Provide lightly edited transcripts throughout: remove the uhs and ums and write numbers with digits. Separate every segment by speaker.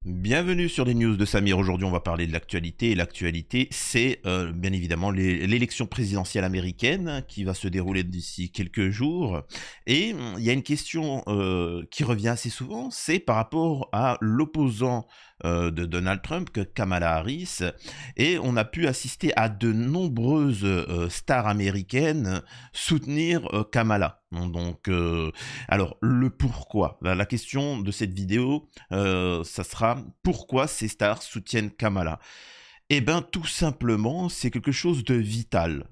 Speaker 1: Bienvenue sur les news de Samir. Aujourd'hui, on va parler de l'actualité. Et l'actualité, c'est bien évidemment l'élection présidentielle américaine qui va se dérouler d'ici quelques jours. Et il y a une question qui revient assez souvent, c'est par rapport à l'opposant de Donald Trump, que Kamala Harris. Et on a pu assister à de nombreuses stars américaines soutenir Kamala. Donc, alors, le pourquoi. La question de cette vidéo, ça sera pourquoi ces stars soutiennent Kamala. Eh bien, tout simplement, c'est quelque chose de vital.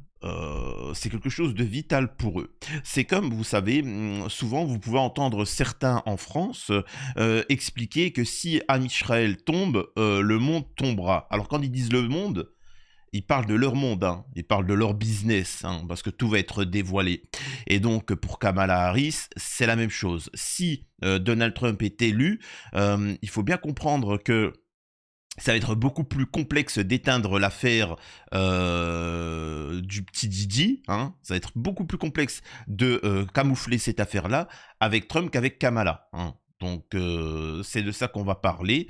Speaker 1: C'est quelque chose de vital pour eux. C'est comme, vous savez, souvent vous pouvez entendre certains en France expliquer que si Am Israël tombe, le monde tombera. Alors quand ils disent le monde, ils parlent de leur monde, hein. Ils parlent de leur business, hein, parce que tout va être dévoilé. Et donc, pour Kamala Harris, c'est la même chose. Si Donald Trump est élu, il faut bien comprendre que ça va être beaucoup plus complexe d'éteindre l'affaire du petit Didi, hein. Ça va être beaucoup plus complexe de camoufler cette affaire-là avec Trump qu'avec Kamala, hein. Donc, c'est de ça qu'on va parler.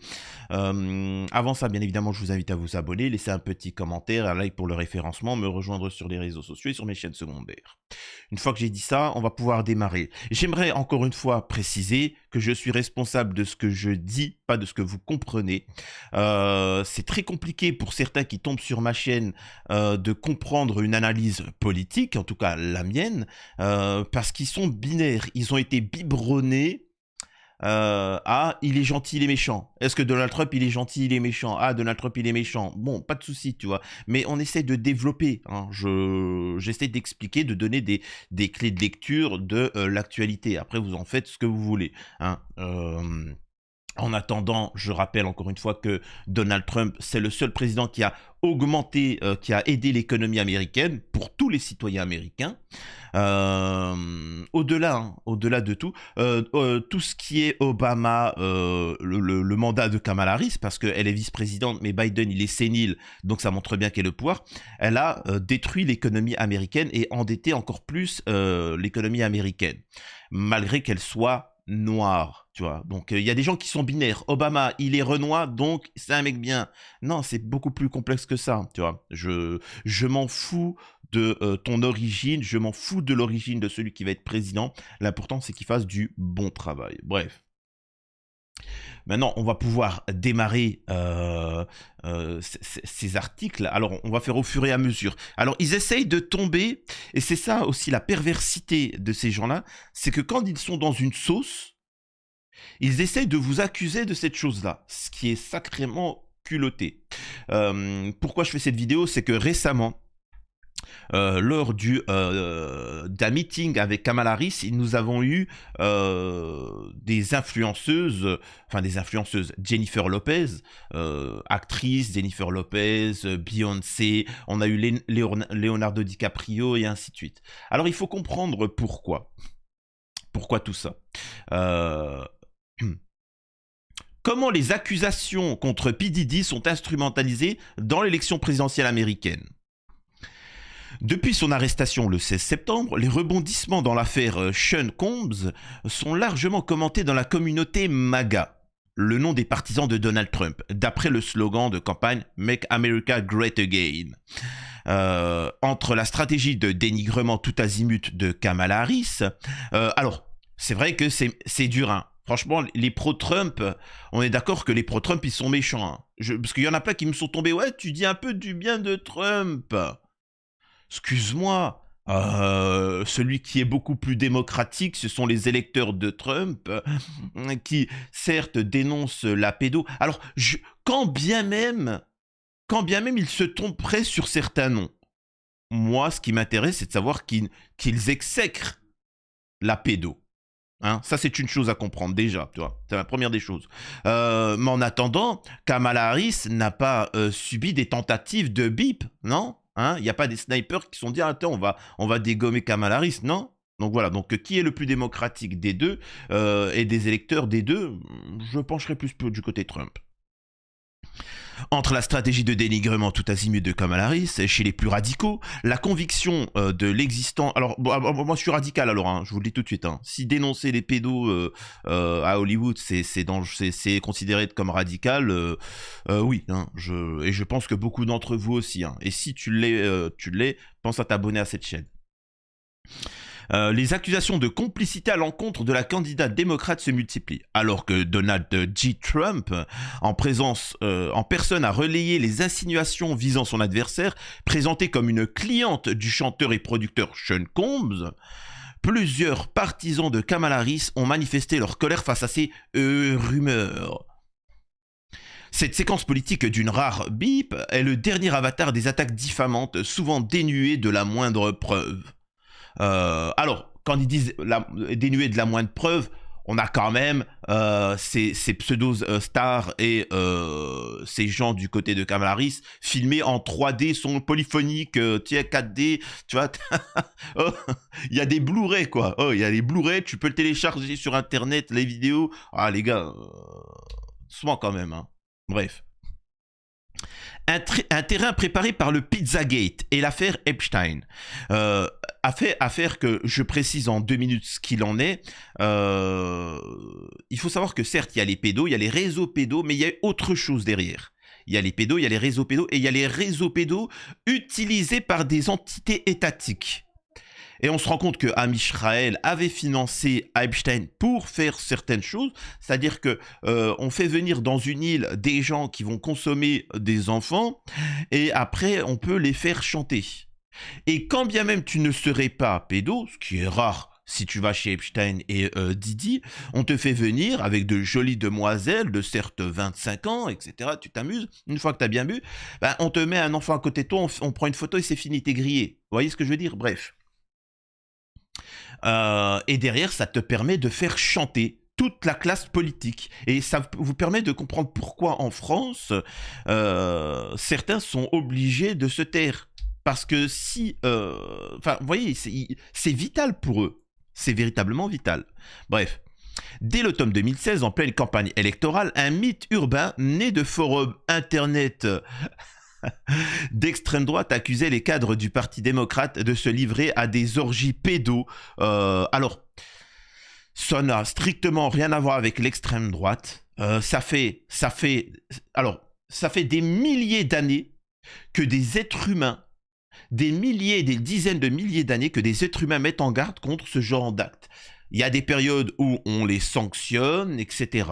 Speaker 1: Avant ça, bien évidemment, je vous invite à vous abonner, laisser un petit commentaire, un like pour le référencement, me rejoindre sur les réseaux sociaux et sur mes chaînes secondaires. Une fois que j'ai dit ça, on va pouvoir démarrer. J'aimerais encore une fois préciser que je suis responsable de ce que je dis, pas de ce que vous comprenez. C'est très compliqué pour certains qui tombent sur ma chaîne de comprendre une analyse politique, en tout cas la mienne, parce qu'ils sont binaires. Ils ont été biberonnés. Ah, il est gentil, il est méchant. Est-ce que Donald Trump, il est gentil, il est méchant? Ah, Donald Trump, il est méchant. Bon, pas de souci, tu vois. Mais on essaie de développer, hein. J'essaie d'expliquer, de donner des clés de lecture de l'actualité. Après, vous en faites ce que vous voulez, hein. En attendant, je rappelle encore une fois que Donald Trump, c'est le seul président qui a augmenté, qui a aidé l'économie américaine pour tous les citoyens américains. Au-delà, hein, au-delà de tout, tout ce qui est Obama, le mandat de Kamala Harris, parce qu'elle est vice-présidente, mais Biden, il est sénile, donc ça montre bien qu'elle est le pouvoir, elle a détruit l'économie américaine et endetté encore plus l'économie américaine, malgré qu'elle soit noire, tu vois. Donc, il y a des gens qui sont binaires. Obama, il est renois, donc c'est un mec bien. Non, c'est beaucoup plus complexe que ça, tu vois. Je m'en fous de ton origine, je m'en fous de l'origine de celui qui va être président. L'important, c'est qu'il fasse du bon travail. Bref. Maintenant, on va pouvoir démarrer ces articles. Alors, on va faire au fur et à mesure. Alors, ils essayent de tomber, et c'est ça aussi la perversité de ces gens-là, c'est que quand ils sont dans une sauce, ils essayent de vous accuser de cette chose-là, ce qui est sacrément culotté. Pourquoi je fais cette vidéo? C'est que récemment, lors d'un meeting avec Kamala Harris, nous avons eu des influenceuses, enfin des influenceuses, Jennifer Lopez, actrice, Jennifer Lopez, Beyoncé, on a eu Leonardo DiCaprio et ainsi de suite. Alors il faut comprendre pourquoi. Pourquoi tout ça? Comment les accusations contre P. Diddy sont instrumentalisées dans l'élection présidentielle américaine? Depuis son arrestation le 16 septembre, les rebondissements dans l'affaire Sean Combs sont largement commentés dans la communauté MAGA, le nom des partisans de Donald Trump, d'après le slogan de campagne Make America Great Again. Entre la stratégie de dénigrement tout azimut de Kamala Harris, alors, c'est vrai que c'est dur, hein. Franchement, les pro-Trump, on est d'accord que les pro-Trump, ils sont méchants, hein. Parce qu'il y en a plein qui me sont tombés, ouais, tu dis un peu du bien de Trump. Excuse-moi, celui qui est beaucoup plus démocratique, ce sont les électeurs de Trump, qui certes dénoncent la pédo. Alors, quand bien même ils se tromperaient sur certains noms, moi, ce qui m'intéresse, c'est de savoir qu'ils exècrent la pédo. Hein, ça, c'est une chose à comprendre déjà, tu vois. C'est la première des choses. Mais en attendant, Kamala Harris n'a pas subi des tentatives de bip, non? Hein, il n'y a pas des snipers qui se sont dit, attends, on va dégommer Kamala Harris, non? Donc voilà, donc qui est le plus démocratique des deux et des électeurs des deux? Je pencherai plus du côté Trump. Entre la stratégie de dénigrement tout azimut de Kamala Harris, chez les plus radicaux, la conviction de l'existant... Alors, bon, moi je suis radical alors, hein, je vous le dis tout de suite. Hein. Si dénoncer les pédos à Hollywood, c'est considéré comme radical, oui. Hein, et je pense que beaucoup d'entre vous aussi. Hein. Et si tu l'es, pense à t'abonner à cette chaîne. Les accusations de complicité à l'encontre de la candidate démocrate se multiplient, alors que Donald J. Trump, en personne, a relayé les insinuations visant son adversaire, présentée comme une cliente du chanteur et producteur Sean Combs. Plusieurs partisans de Kamala Harris ont manifesté leur colère face à ces rumeurs. Cette séquence politique d'une rare bip est le dernier avatar des attaques diffamantes, souvent dénuées de la moindre preuve. Alors, quand ils disent dénué de la moindre preuve, on a quand même ces pseudo-stars et ces gens du côté de Kamala Harris filmés en 3D, son polyphonique, 4D, tu vois. Oh, il y a des Blu-ray, quoi. Oh, il y a les Blu-ray, tu peux le télécharger sur Internet, les vidéos. Ah, les gars, souvent quand même, hein. Bref. Un terrain préparé par le Pizzagate et l'affaire Epstein. Affaire que je précise en 2 minutes ce qu'il en est. Il faut savoir que certes, il y a les pédos, il y a les réseaux pédos, mais il y a autre chose derrière. Il y a les pédos, il y a les réseaux pédos, et il y a les réseaux pédos utilisés par des entités étatiques. Et on se rend compte que Amish Raël avait financé Epstein pour faire certaines choses, c'est-à-dire que on fait venir dans une île des gens qui vont consommer des enfants, et après on peut les faire chanter. Et quand bien même tu ne serais pas pédo, ce qui est rare si tu vas chez Epstein et Didi, on te fait venir avec de jolies demoiselles de certes 25 ans, etc. Tu t'amuses, une fois que tu as bien bu, ben, on te met un enfant à côté de toi, on prend une photo et c'est fini, t'es grillé. Vous voyez ce que je veux dire? Bref. Et derrière, ça te permet de faire chanter toute la classe politique. Et ça vous permet de comprendre pourquoi en France, certains sont obligés de se taire. Parce que si... Enfin, vous voyez, c'est vital pour eux. C'est véritablement vital. Bref. Dès l'automne 2016, en pleine campagne électorale, un mythe urbain né de forums internet d'extrême droite accusait les cadres du Parti démocrate de se livrer à des orgies pédos. Alors, ça n'a strictement rien à voir avec l'extrême droite. Ça fait des milliers d'années que des êtres humains, des dizaines de milliers d'années que des êtres humains mettent en garde contre ce genre d'actes. Il y a des périodes où on les sanctionne, etc.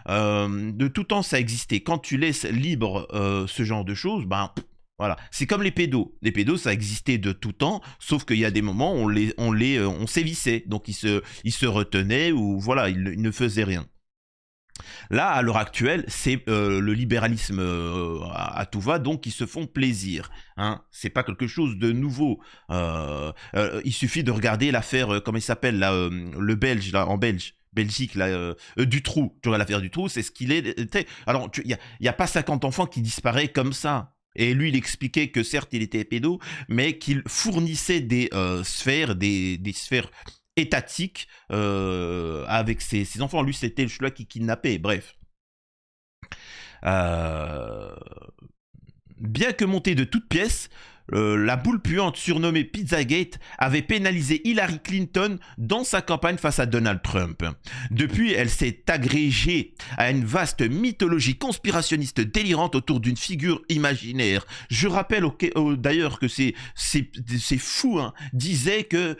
Speaker 1: De tout temps, ça a existé. Quand tu laisses libre ce genre de choses, ben voilà. C'est comme les pédos. Les pédos, ça existait de tout temps, sauf qu'il y a des moments où on sévissait. Donc ils se retenaient ou voilà, ils ne faisaient rien. Là, à l'heure actuelle, c'est le libéralisme à tout va, donc ils se font plaisir. Hein. C'est pas quelque chose de nouveau. Il suffit de regarder l'affaire, comment il s'appelle, là, le Belge, là, en Belgique, là, Dutroux. Tu vois l'affaire Dutroux, c'est ce qu'il est. Alors, il n'y a pas 50 enfants qui disparaissent comme ça. Et lui, il expliquait que certes, il était pédo, mais qu'il fournissait des sphères, des sphères étatique avec ses enfants. Lui, c'était celui-là qui kidnappait. Bref. Bien que montée de toutes pièces, la boule puante surnommée Pizzagate avait pénalisé Hillary Clinton dans sa campagne face à Donald Trump. Depuis, elle s'est agrégée à une vaste mythologie conspirationniste délirante autour d'une figure imaginaire. Je rappelle d'ailleurs que ces fous disaient que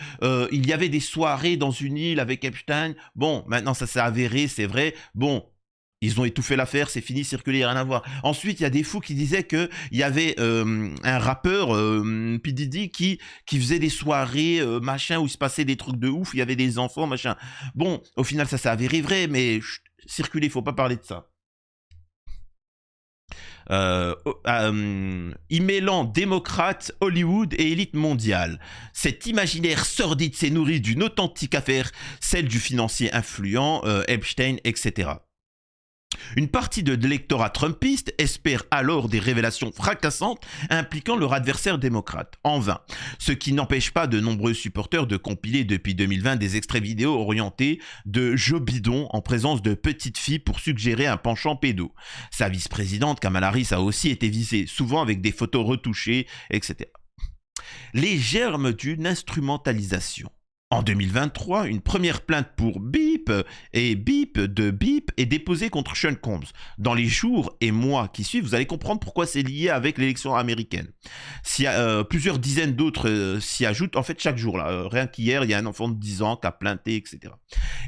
Speaker 1: il y avait des soirées dans une île avec Epstein. Bon, maintenant ça s'est avéré, c'est vrai. Bon, ils ont étouffé l'affaire, c'est fini, circuler, rien à voir. Ensuite, il y a des fous qui disaient qu'il y avait un rappeur, P. Diddy, qui faisait des soirées, machin, où il se passait des trucs de ouf, il y avait des enfants, machin. Bon, au final, ça s'est avéré vrai, mais circuler, il faut pas parler de ça. Y mêlant démocrate, Hollywood et élite mondiale. Cet imaginaire sordide s'est nourri d'une authentique affaire, celle du financier influent, Epstein, etc. Une partie de l'électorat trumpiste espère alors des révélations fracassantes impliquant leur adversaire démocrate. En vain. Ce qui n'empêche pas de nombreux supporters de compiler depuis 2020 des extraits vidéo orientés de Joe Biden en présence de petites filles pour suggérer un penchant pédo. Sa vice-présidente Kamala Harris a aussi été visée, souvent avec des photos retouchées, etc. Les germes d'une instrumentalisation. En 2023, une première plainte pour Beep est déposée contre Sean Combs. Dans les jours et mois qui suivent, vous allez comprendre pourquoi c'est lié avec l'élection américaine. Plusieurs dizaines d'autres s'y ajoutent, en fait chaque jour. Rien qu'hier, il y a un enfant de 10 ans qui a plainté, etc.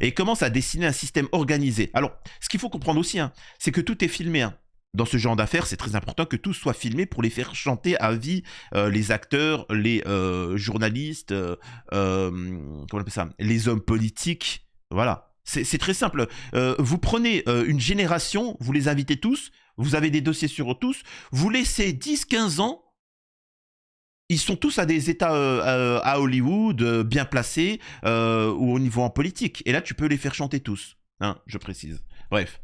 Speaker 1: Et commence à dessiner un système organisé. Alors, ce qu'il faut comprendre aussi, c'est que tout est filmé. Dans ce genre d'affaires, c'est très important que tout soit filmé pour les faire chanter à vie les acteurs, les journalistes, comment on appelle ça, les hommes politiques. Voilà, c'est très simple. Vous prenez une génération, vous les invitez tous, vous avez des dossiers sur eux tous, vous laissez 10-15 ans, ils sont tous à des états à Hollywood, bien placés, ou au niveau en politique. Et là, tu peux les faire chanter tous, je précise. Bref.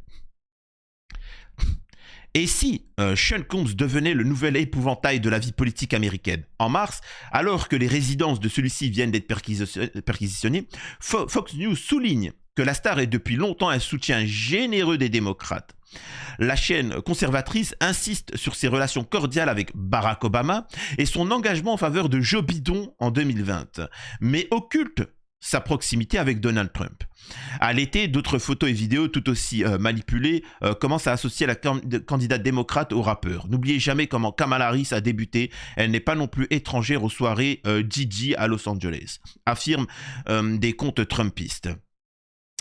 Speaker 1: Et si Sean Combs devenait le nouvel épouvantail de la vie politique américaine? En mars, alors que les résidences de celui-ci viennent d'être perquisitionnées, Fox News souligne que la star est depuis longtemps un soutien généreux des démocrates. La chaîne conservatrice insiste sur ses relations cordiales avec Barack Obama et son engagement en faveur de Joe Biden en 2020, mais occulte sa proximité avec Donald Trump. À l'été, d'autres photos et vidéos tout aussi manipulées commencent à associer la candidate démocrate au rappeur. N'oubliez jamais comment Kamala Harris a débuté. Elle n'est pas non plus étrangère aux soirées Gigi à Los Angeles, affirment des comptes trumpistes.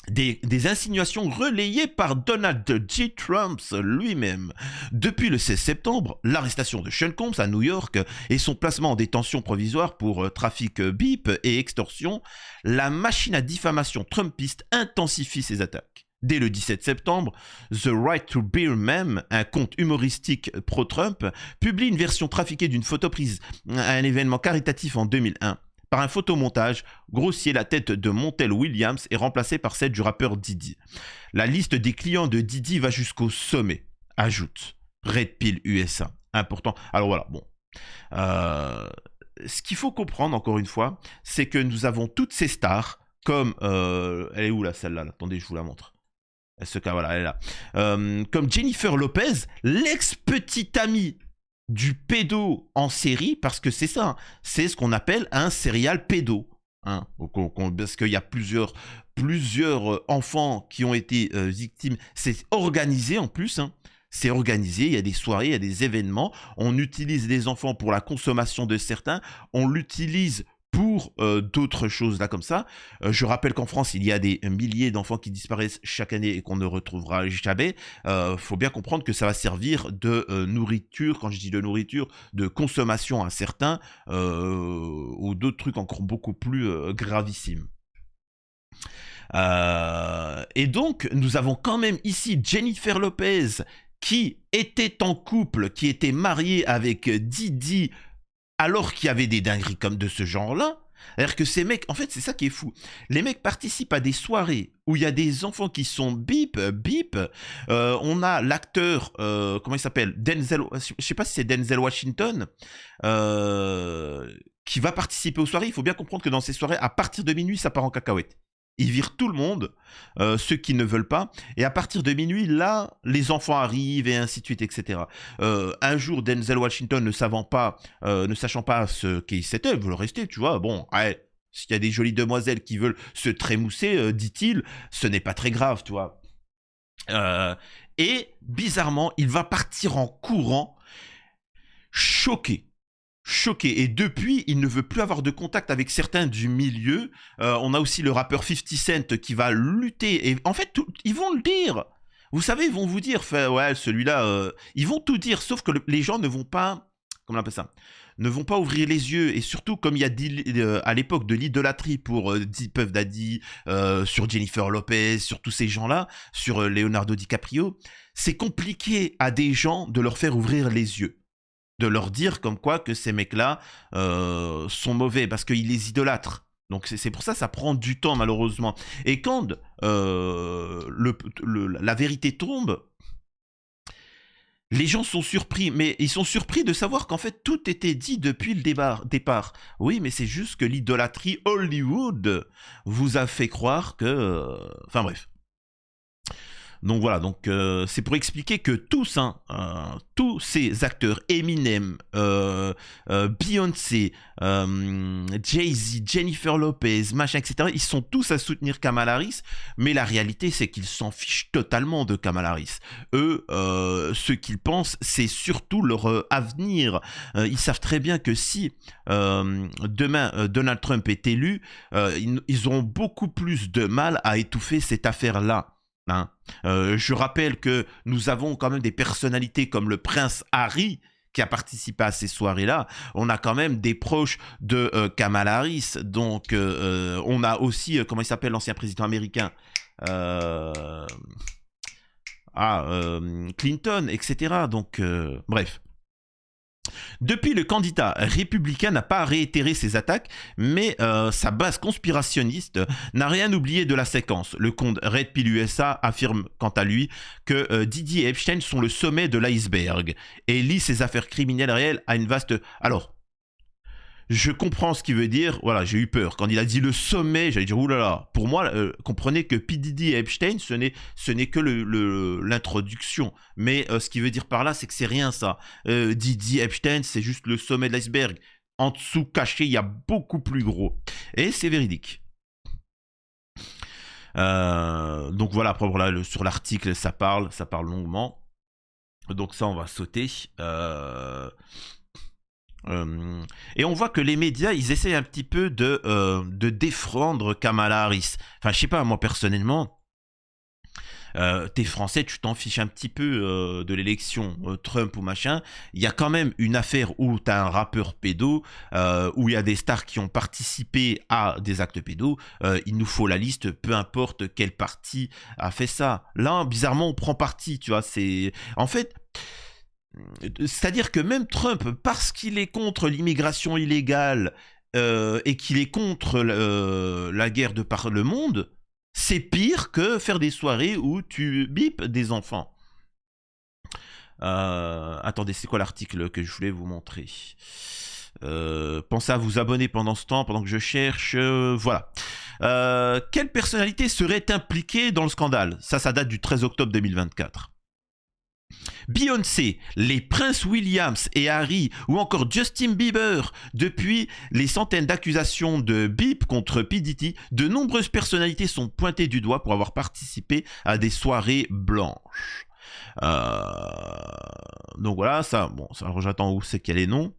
Speaker 1: Des insinuations relayées par Donald J. Trump lui-même. Depuis le 16 septembre, l'arrestation de Sean Combs à New York et son placement en détention provisoire pour trafic bip et extorsion, la machine à diffamation trumpiste intensifie ses attaques. Dès le 17 septembre, The Right to Bear Meme, un compte humoristique pro-Trump, publie une version trafiquée d'une photo prise à un événement caritatif en 2001. Par un photomontage, grossier, la tête de Montel Williams est remplacée par celle du rappeur Diddy. La liste des clients de Diddy va jusqu'au sommet, ajoute Red Pill USA. Important. Alors voilà, bon. Ce qu'il faut comprendre, encore une fois, c'est que nous avons toutes ces stars, comme... elle est où là, celle-là? Attendez, je vous la montre. Voilà, elle est là. Comme Jennifer Lopez, l'ex-petite amie du pédo en série, parce que c'est ça, c'est ce qu'on appelle un serial pédo. Parce qu'il y a plusieurs enfants qui ont été victimes. C'est organisé en plus. C'est organisé, il y a des soirées, il y a des événements. On utilise les enfants pour la consommation de certains. On l'utilise pour d'autres choses là comme ça. Je rappelle qu'en France, il y a des milliers d'enfants qui disparaissent chaque année et qu'on ne retrouvera jamais. Faut bien comprendre que ça va servir de nourriture, quand je dis de nourriture, de consommation à certains, ou d'autres trucs encore beaucoup plus gravissimes. Et donc, nous avons quand même ici Jennifer Lopez qui était en couple, qui était mariée avec Diddy, alors qu'il y avait des dingueries comme de ce genre-là. C'est-à-dire que ces mecs, en fait, c'est ça qui est fou. Les mecs participent à des soirées où il y a des enfants qui sont bip. On a l'acteur, comment il s'appelle, Denzel, je sais pas si c'est Denzel Washington, qui va participer aux soirées. Il faut bien comprendre que dans ces soirées, à partir de minuit, ça part en cacahuète. Ils virent tout le monde, ceux qui ne veulent pas, et à partir de minuit, là, les enfants arrivent et ainsi de suite, etc. Un jour, Denzel Washington ne sachant pas ce qu'il s'était, veut rester, tu vois, bon, ouais, s'il y a des jolies demoiselles qui veulent se trémousser, dit-il, ce n'est pas très grave, tu vois. Et bizarrement, il va partir en courant, choqué. Et depuis, il ne veut plus avoir de contact avec certains du milieu. On a aussi le rappeur 50 Cent qui va lutter. Et en fait, ils vont le dire. Vous savez, ils vont vous dire, ouais, celui-là, ils vont tout dire, sauf que les gens ne vont pas, comment on appelle ça, ne vont pas ouvrir les yeux. Et surtout, comme il y a à l'époque de l'idolâtrie pour Puff Daddy, sur Jennifer Lopez, sur tous ces gens-là, sur Leonardo DiCaprio, c'est compliqué à des gens de leur faire ouvrir les yeux. De leur dire comme quoi que ces mecs-là sont mauvais parce qu'ils les idolâtrent. Donc c'est pour ça prend du temps malheureusement. Et quand la vérité tombe, les gens sont surpris, mais ils sont surpris de savoir qu'en fait tout était dit depuis le départ. Oui, mais c'est juste que l'idolâtrie Hollywood vous a fait croire que... Enfin bref. Donc voilà, donc c'est pour expliquer que tous, tous ces acteurs, Eminem, Beyoncé, Jay-Z, Jennifer Lopez, machin, etc., ils sont tous à soutenir Kamala Harris, mais la réalité c'est qu'ils s'en fichent totalement de Kamala Harris. Eux, ce qu'ils pensent, c'est surtout leur avenir. Ils savent très bien que si demain Donald Trump est élu, ils auront beaucoup plus de mal à étouffer cette affaire-là. Hein. Je rappelle que nous avons quand même des personnalités comme le prince Harry qui a participé à ces soirées-là. On a quand même des proches de Kamala Harris. Donc, on a aussi, comment il s'appelle l'ancien président américain Clinton, etc. Donc, bref. Depuis, le candidat républicain n'a pas réitéré ses attaques, mais sa base conspirationniste n'a rien oublié de la séquence. Le compte Red Pill USA affirme quant à lui que Diddy et Epstein sont le sommet de l'iceberg et lie ses affaires criminelles réelles à une vaste... Alors, je comprends ce qu'il veut dire. Voilà, j'ai eu peur. Quand il a dit le sommet, j'allais dire oulala. Pour moi, comprenez que P. Diddy et Epstein, ce n'est que l'introduction. Mais ce qu'il veut dire par là, c'est que c'est rien ça. Diddy, Epstein, c'est juste le sommet de l'iceberg. En dessous, caché, il y a beaucoup plus gros. Et c'est véridique. Donc voilà, après, voilà, sur l'article, ça parle longuement. Donc ça, on va sauter. Et on voit que les médias, ils essayent un petit peu de défendre Kamala Harris. Enfin, je sais pas, moi personnellement, t'es français, tu t'en fiches un petit peu de l'élection Trump ou machin. Il y a quand même une affaire où t'as un rappeur pédo, où il y a des stars qui ont participé à des actes pédos. Il nous faut la liste, peu importe quel parti a fait ça. Là, bizarrement, on prend parti, tu vois. En fait... C'est-à-dire que même Trump, parce qu'il est contre l'immigration illégale et qu'il est contre la guerre de par le monde, c'est pire que faire des soirées où tu bipes des enfants. Attendez, c'est quoi l'article que je voulais vous montrer? Pensez à vous abonner pendant ce temps, pendant que je cherche. Voilà. Quelle personnalité serait impliquée dans le scandale? Ça date du 13 octobre 2024. Beyoncé, les princes Williams et Harry ou encore Justin Bieber. Depuis les centaines d'accusations de bip contre P. Diddy, de nombreuses personnalités sont pointées du doigt pour avoir participé à des soirées blanches. Donc voilà, ça, bon, ça, j'attends où c'est qu'il y a les noms.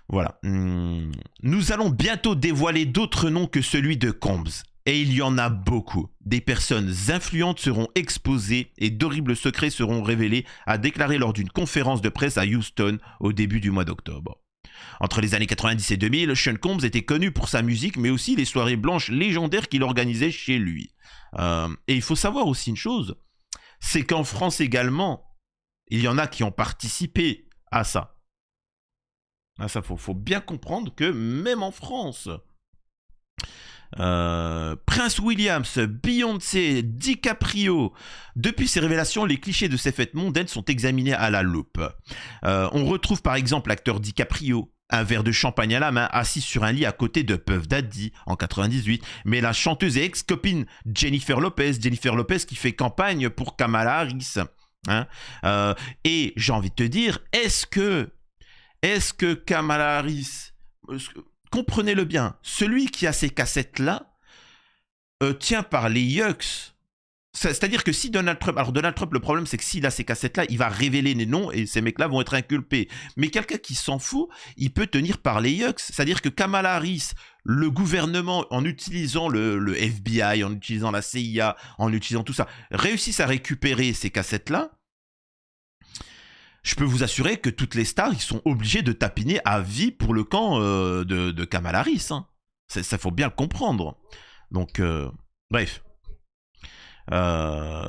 Speaker 1: Voilà. Nous allons bientôt dévoiler d'autres noms que celui de Combs. Et il y en a beaucoup. Des personnes influentes seront exposées et d'horribles secrets seront révélés, a déclaré lors d'une conférence de presse à Houston au début du mois d'octobre. Entre les années 90 et 2000, Sean Combs était connu pour sa musique, mais aussi les soirées blanches légendaires qu'il organisait chez lui. Et il faut savoir aussi une chose, c'est qu'en France également, il y en a qui ont participé à ça. Ça, faut bien comprendre que même en France... Prince Williams, Beyoncé, DiCaprio. Depuis ces révélations, les clichés de ces fêtes mondaines sont examinés à la loupe. On retrouve par exemple l'acteur DiCaprio, un verre de champagne à la main, assis sur un lit à côté de Puff Daddy en 98, mais la chanteuse et ex-copine Jennifer Lopez qui fait campagne pour Kamala Harris. Hein, et j'ai envie de te dire, est-ce que Kamala Harris... Comprenez-le bien, celui qui a ces cassettes-là tient par les yucks. C'est-à-dire que si Donald Trump... Alors Donald Trump, le problème, c'est que s'il a ces cassettes-là, il va révéler les noms et ces mecs-là vont être inculpés. Mais quelqu'un qui s'en fout, il peut tenir par les yucks. C'est-à-dire que Kamala Harris, le gouvernement, en utilisant le FBI, en utilisant la CIA, en utilisant tout ça, réussissent à récupérer ces cassettes-là. Je peux vous assurer que toutes les stars, ils sont obligés de tapiner à vie pour le camp de Kamala Harris. Hein. Ça, faut bien le comprendre. Donc, bref. euh,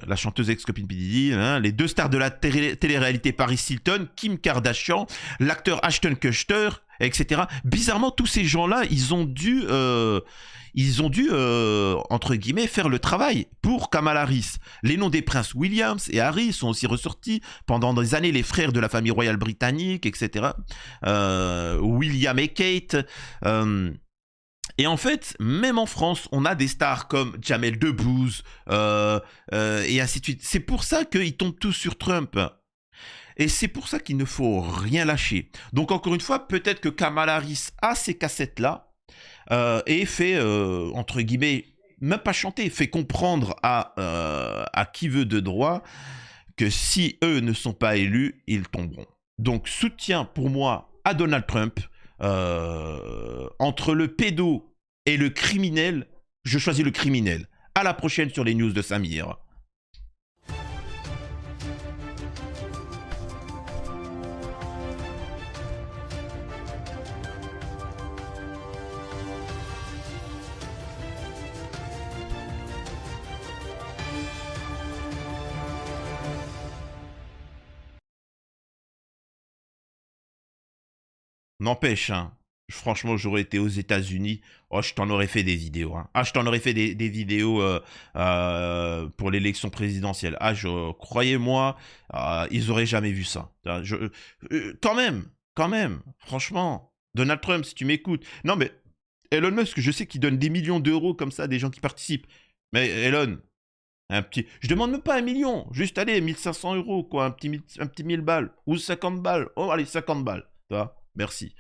Speaker 1: la chanteuse ex-copine P. Diddy, hein, les deux stars de la télé-réalité Paris Hilton, Kim Kardashian, l'acteur Ashton Kutcher, etc. Bizarrement, tous ces gens-là, ils ont dû, entre guillemets, faire le travail pour Kamala Harris. Les noms des princes Williams et Harry sont aussi ressortis pendant des années, les frères de la famille royale britannique, etc. William et Kate. Et en fait, même en France, on a des stars comme Jamel Debbouze et ainsi de suite. C'est pour ça qu'ils tombent tous sur Trump. Et c'est pour ça qu'il ne faut rien lâcher. Donc encore une fois, peut-être que Kamala Harris a ces cassettes-là et fait, entre guillemets, même pas chanter, fait comprendre à qui veut de droit que si eux ne sont pas élus, ils tomberont. Donc soutien pour moi à Donald Trump. Entre le pédo et le criminel, je choisis le criminel. À la prochaine sur les news de Samir. N'empêche, hein, franchement, j'aurais été aux États-Unis. Oh, je t'en aurais fait des vidéos. Hein. Ah, je t'en aurais fait des vidéos pour l'élection présidentielle. Ah, croyez-moi, ils auraient jamais vu ça. Quand même, franchement, Donald Trump, si tu m'écoutes. Non, mais Elon Musk, je sais qu'il donne des millions d'euros comme ça à des gens qui participent. Mais Elon, je demande même pas 1 million, juste allez, 1 500 euros, quoi, un petit 1000 balles, ou 50 balles. Oh, allez, 50 balles. Tu vois, merci.